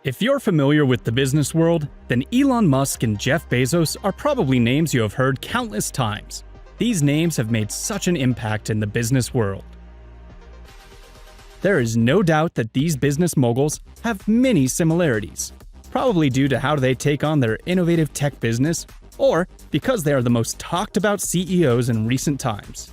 If you're familiar with the business world, then Elon Musk and Jeff Bezos are probably names you have heard countless times. These names have made such an impact in the business world. There is no doubt that these business moguls have many similarities, probably due to how they take on their innovative tech business, or because they are the most talked about CEOs in recent times.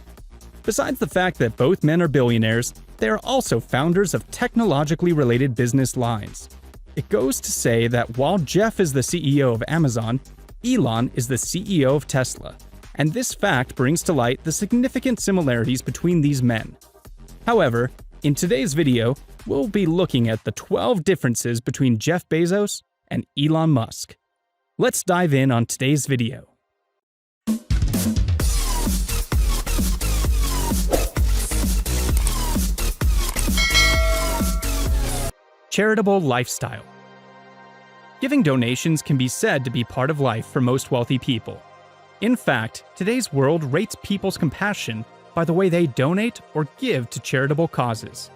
Besides the fact that both men are billionaires, they are also founders of technologically related business lines. It goes to say that while Jeff is the CEO of Amazon, Elon is the CEO of Tesla, and this fact brings to light the significant similarities between these men. However, in today's video, we'll be looking at the 12 differences between Jeff Bezos and Elon Musk. Let's dive in on today's video. Charitable lifestyle. Giving donations can be said to be part of life for most wealthy people. In fact, today's world rates people's compassion by the way they donate or give to charitable causes.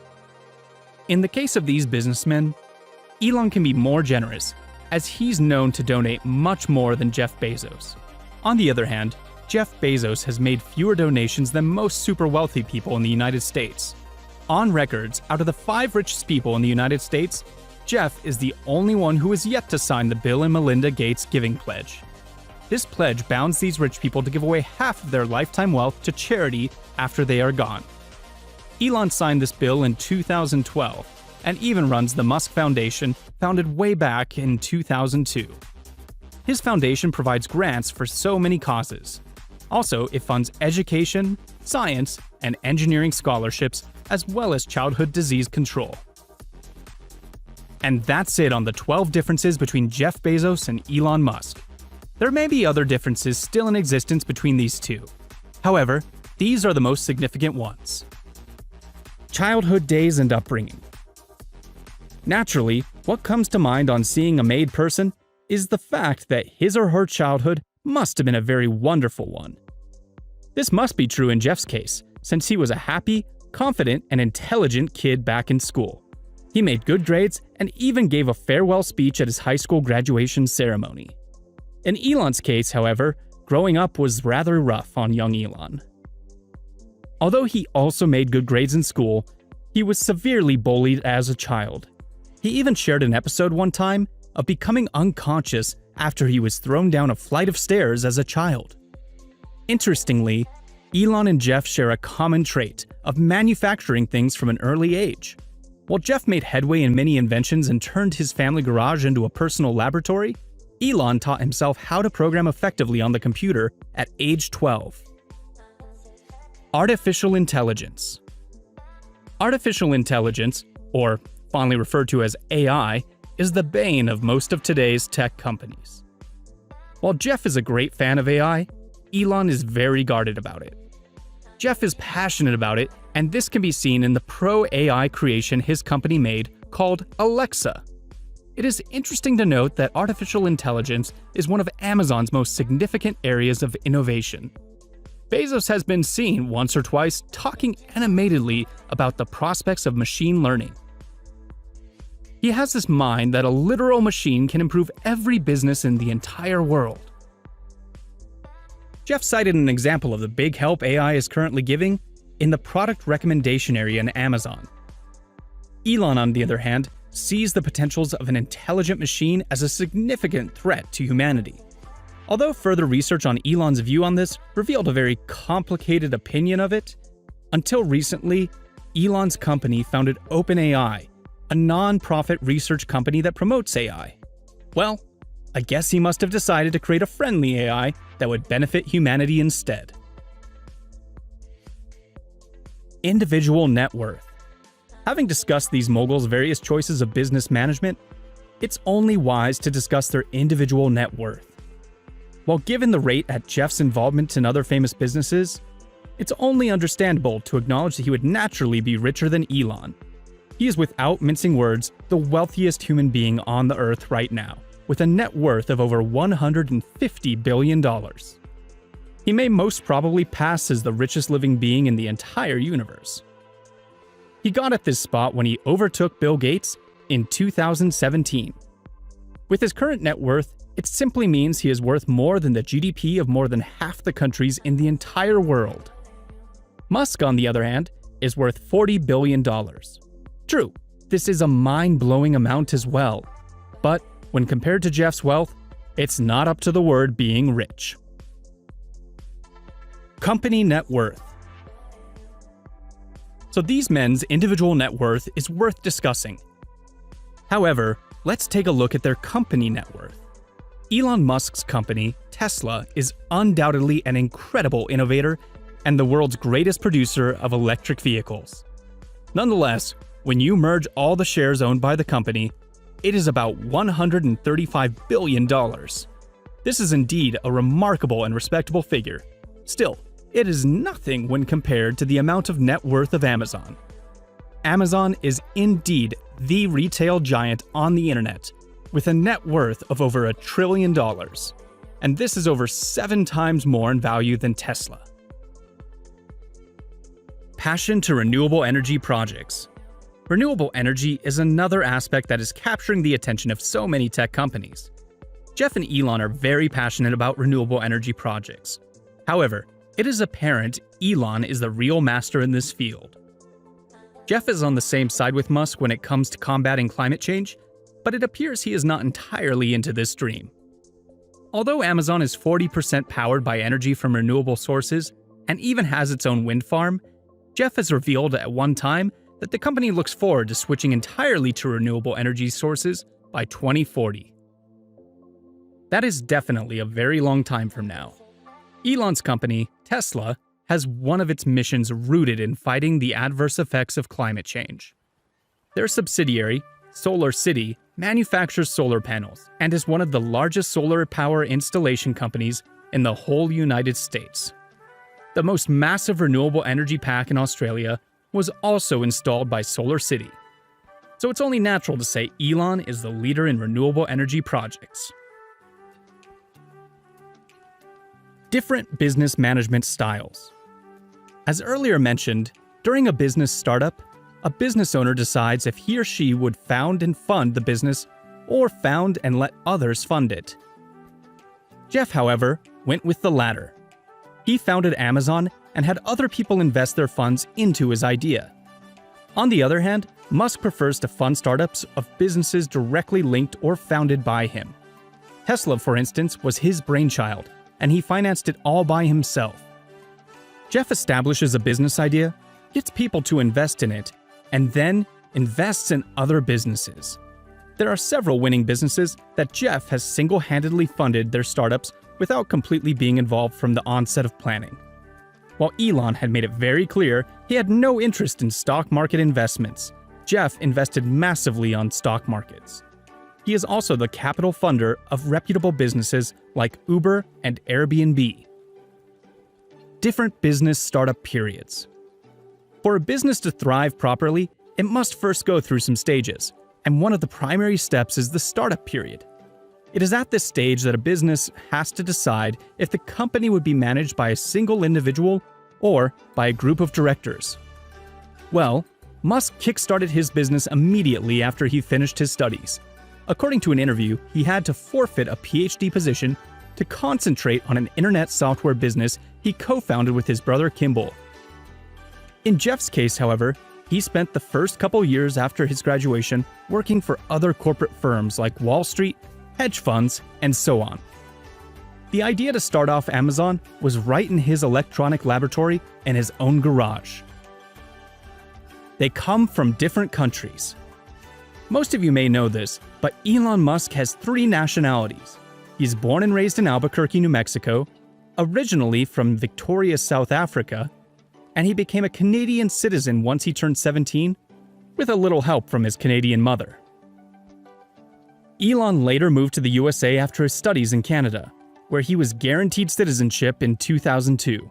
In the case of these businessmen, Elon can be more generous, as he's known to donate much more than Jeff Bezos. On the other hand, Jeff Bezos has made fewer donations than most super wealthy people in the United States. On records, out of the 5 richest people in the United States, Jeff is the only one who has yet to sign the Bill and Melinda Gates Giving Pledge. This pledge bounds these rich people to give away half of their lifetime wealth to charity after they are gone. Elon signed this bill in 2012 and even runs the Musk Foundation, founded way back in 2002. His foundation provides grants for so many causes. Also, it funds education, science, and engineering scholarships, as well as childhood disease control. And that's it on the 12 differences between Jeff Bezos and Elon Musk. There may be other differences still in existence between these two. However, these are the most significant ones. Childhood days and upbringing. Naturally, what comes to mind on seeing a made person is the fact that his or her childhood must have been a very wonderful one. This must be true in Jeff's case, since he was a happy, confident, and intelligent kid back in school. He made good grades and even gave a farewell speech at his high school graduation ceremony. In Elon's case, however, growing up was rather rough on young Elon. Although he also made good grades in school, he was severely bullied as a child. He even shared an episode one time of becoming unconscious after he was thrown down a flight of stairs as a child. Interestingly, Elon and Jeff share a common trait of manufacturing things from an early age. While Jeff made headway in many inventions and turned his family garage into a personal laboratory, Elon taught himself how to program effectively on the computer at age 12. Artificial intelligence. Artificial intelligence, or fondly referred to as AI, is the bane of most of today's tech companies. While Jeff is a great fan of AI, Elon is very guarded about it. Jeff is passionate about it, and this can be seen in the pro-AI creation his company made called Alexa. It is interesting to note that artificial intelligence is one of Amazon's most significant areas of innovation. Bezos has been seen once or twice talking animatedly about the prospects of machine learning. He has this mind that a literal machine can improve every business in the entire world. Jeff cited an example of the big help AI is currently giving in the product recommendation area in Amazon. Elon, on the other hand, sees the potentials of an intelligent machine as a significant threat to humanity. Although further research on Elon's view on this revealed a very complicated opinion of it, until recently, Elon's company founded OpenAI, a non-profit research company that promotes AI. Well, I guess he must have decided to create a friendly AI that would benefit humanity instead. Individual net worth. Having discussed these moguls' various choices of business management, it's only wise to discuss their individual net worth. While given the rate at Jeff's involvement in other famous businesses, it's only understandable to acknowledge that he would naturally be richer than Elon. He is, without mincing words, the wealthiest human being on the earth right now, with a net worth of over $150 billion. He may most probably pass as the richest living being in the entire universe. He got at this spot when he overtook Bill Gates in 2017, With his current net worth, it simply means he is worth more than the GDP of more than half the countries in the entire world. Musk, on the other hand, is worth $40 billion. True, this is a mind-blowing amount as well, but when compared to Jeff's wealth, it's not up to the word being rich. Company net worth. So these men's individual net worth is worth discussing. However, let's take a look at their company net worth. Elon Musk's company, Tesla, is undoubtedly an incredible innovator and the world's greatest producer of electric vehicles. Nonetheless, when you merge all the shares owned by the company, it is about $135 billion. This is indeed a remarkable and respectable figure. Still, it is nothing when compared to the amount of net worth of Amazon. Amazon is indeed the retail giant on the internet, with a net worth of over $1 trillion. And this is over 7 times more in value than Tesla. Passion to renewable energy projects. Renewable energy is another aspect that is capturing the attention of so many tech companies. Jeff and Elon are very passionate about renewable energy projects. However, it is apparent Elon is the real master in this field. Jeff is on the same side with Musk when it comes to combating climate change, but it appears he is not entirely into this dream. Although Amazon is 40% powered by energy from renewable sources and even has its own wind farm, Jeff has revealed at one time that the company looks forward to switching entirely to renewable energy sources by 2040. That is definitely a very long time from now. Elon's company, Tesla, has one of its missions rooted in fighting the adverse effects of climate change. Their subsidiary, Solar City, manufactures solar panels and is one of the largest solar power installation companies in the whole United States. The most massive renewable energy pack in Australia was also installed by Solar City. So it's only natural to say Elon is the leader in renewable energy projects. Different business management styles. As earlier mentioned, during a business startup, a business owner decides if he or she would found and fund the business or found and let others fund it. Jeff, however, went with the latter. He founded Amazon and had other people invest their funds into his idea. On the other hand, Musk prefers to fund startups of businesses directly linked or founded by him. Tesla, for instance, was his brainchild, and he financed it all by himself. Jeff establishes a business idea, gets people to invest in it, and then invests in other businesses. There are several winning businesses that Jeff has single-handedly funded their startups without completely being involved from the onset of planning. While Elon had made it very clear he had no interest in stock market investments, Jeff invested massively on stock markets. He is also the capital funder of reputable businesses like Uber and Airbnb. Different business startup periods. For a business to thrive properly, it must first go through some stages, and one of the primary steps is the startup period. It is at this stage that a business has to decide if the company would be managed by a single individual or by a group of directors. Well, Musk kickstarted his business immediately after he finished his studies. According to an interview, he had to forfeit a PhD position to concentrate on an internet software business he co-founded with his brother Kimball. In Jeff's case, however, he spent the first couple years after his graduation working for other corporate firms like Wall Street, hedge funds, and so on. The idea to start off Amazon was right in his electronic laboratory in his own garage. They come from different countries. Most of you may know this, but Elon Musk has 3 nationalities. He's born and raised in Albuquerque, New Mexico, originally from Victoria, South Africa, and he became a Canadian citizen once he turned 17, with a little help from his Canadian mother. Elon later moved to the USA after his studies in Canada, where he was guaranteed citizenship in 2002.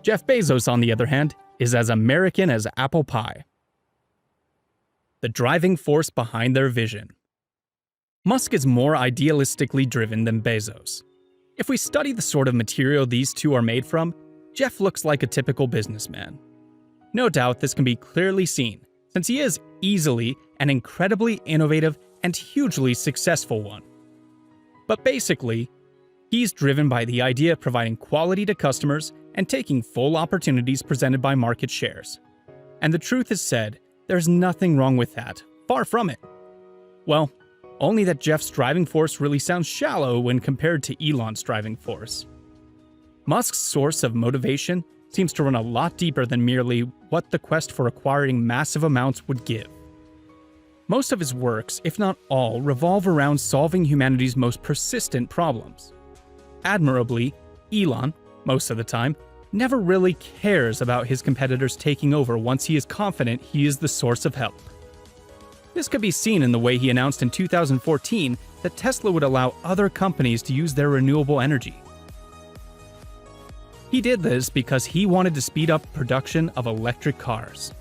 Jeff Bezos, on the other hand, is as American as apple pie. The driving force behind their vision. Musk is more idealistically driven than Bezos. If we study the sort of material these two are made from, Jeff looks like a typical businessman. No doubt this can be clearly seen, since he is easily and incredibly innovative and hugely successful one. But basically, he's driven by the idea of providing quality to customers and taking full opportunities presented by market shares. And the truth is said, there's nothing wrong with that, far from it. Well, only that Jeff's driving force really sounds shallow when compared to Elon's driving force. Musk's source of motivation seems to run a lot deeper than merely what the quest for acquiring massive amounts would give. Most of his works, if not all, revolve around solving humanity's most persistent problems. Admirably, Elon, most of the time, never really cares about his competitors taking over once he is confident he is the source of help. This could be seen in the way he announced in 2014 that Tesla would allow other companies to use their renewable energy. He did this because he wanted to speed up production of electric cars.